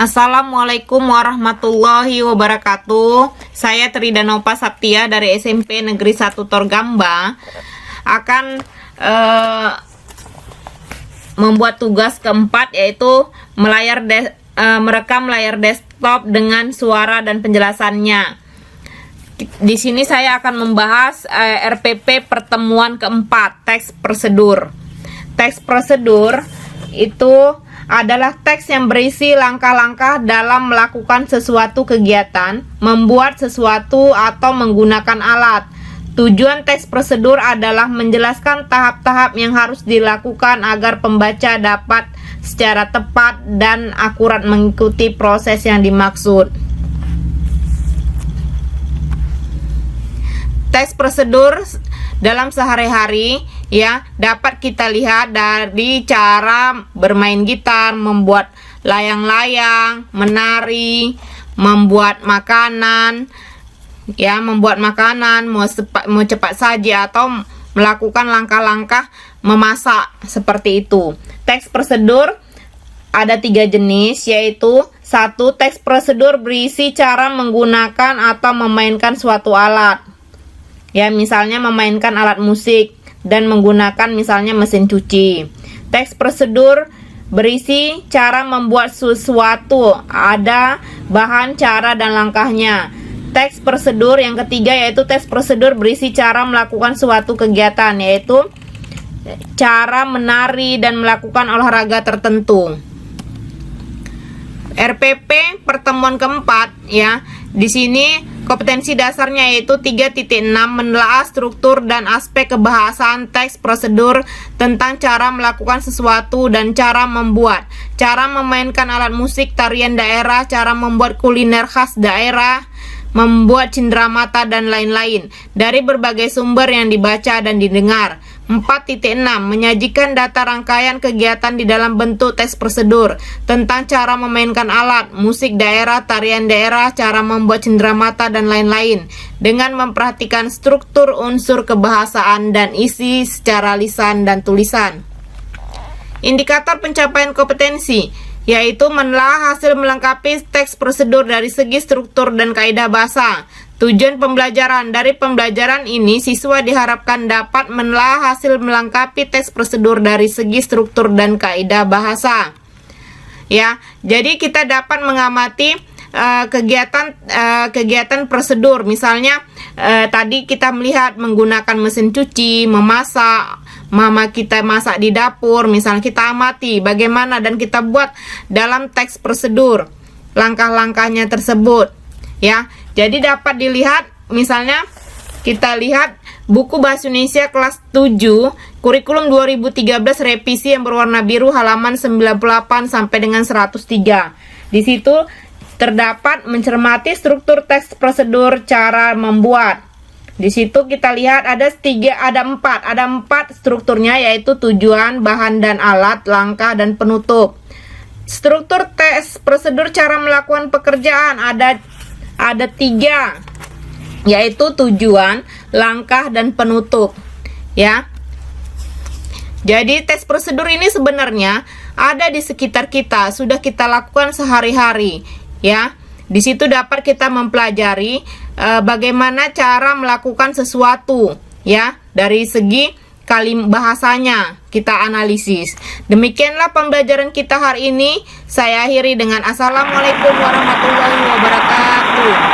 Assalamualaikum warahmatullahi wabarakatuh. Saya Tridanopa Saptia dari SMP Negeri 1 Torgamba akan membuat tugas keempat, yaitu merekam layar desktop dengan suara dan penjelasannya. Di sini saya akan membahas RPP pertemuan keempat, teks prosedur. Teks prosedur itu adalah teks yang berisi langkah-langkah dalam melakukan sesuatu kegiatan, membuat sesuatu atau menggunakan alat. Tujuan teks prosedur adalah menjelaskan tahap-tahap yang harus dilakukan agar pembaca dapat secara tepat dan akurat mengikuti proses yang dimaksud. Teks prosedur dalam sehari-hari dapat kita lihat dari cara bermain gitar, membuat layang-layang, menari, membuat makanan, mau cepat saji atau melakukan langkah-langkah memasak seperti itu. Teks prosedur ada 3 jenis, yaitu 1. Teks prosedur berisi cara menggunakan atau memainkan suatu alat. Misalnya memainkan alat musik dan menggunakan misalnya mesin cuci. Teks prosedur berisi cara membuat sesuatu, ada bahan, cara, dan langkahnya. Teks prosedur yang ketiga yaitu teks prosedur berisi cara melakukan suatu kegiatan, yaitu cara menari dan melakukan olahraga tertentu. RPP pertemuan keempat di sini kompetensi dasarnya yaitu 3.6 menelaah struktur dan aspek kebahasaan teks prosedur tentang cara melakukan sesuatu dan cara membuat, cara memainkan alat musik, tarian daerah, cara membuat kuliner khas daerah, membuat cenderamata dan lain-lain dari berbagai sumber yang dibaca dan didengar. 4.6 menyajikan data rangkaian kegiatan di dalam bentuk teks prosedur tentang cara memainkan alat musik daerah, tarian daerah, cara membuat cenderamata dan lain-lain dengan memperhatikan struktur unsur kebahasaan dan isi secara lisan dan tulisan. Indikator pencapaian kompetensi yaitu menelaah hasil melengkapi teks prosedur dari segi struktur dan kaidah bahasa. Tujuan pembelajaran. Dari pembelajaran ini, siswa diharapkan dapat menelaah hasil melengkapi teks prosedur dari segi struktur dan kaidah bahasa. Jadi kita dapat mengamati kegiatan prosedur. Misalnya tadi kita melihat menggunakan mesin cuci, memasak, mama kita masak di dapur, misalnya kita amati bagaimana dan kita buat dalam teks prosedur langkah-langkahnya tersebut. Jadi dapat dilihat, misalnya kita lihat buku Bahasa Indonesia kelas 7 kurikulum 2013 revisi yang berwarna biru halaman 98 sampai dengan 103. Di situ terdapat mencermati struktur teks prosedur cara membuat. Di situ kita lihat ada 4 strukturnya, yaitu tujuan, bahan dan alat, langkah dan penutup. Struktur teks prosedur cara melakukan pekerjaan ada 3, yaitu tujuan, langkah dan penutup. Jadi teks prosedur ini sebenarnya ada di sekitar kita, sudah kita lakukan sehari-hari. Di situ dapat kita mempelajari bagaimana cara melakukan sesuatu, dari segi bahasanya kita analisis. Demikianlah pembelajaran kita hari ini. Saya akhiri dengan Assalamualaikum warahmatullahi wabarakatuh.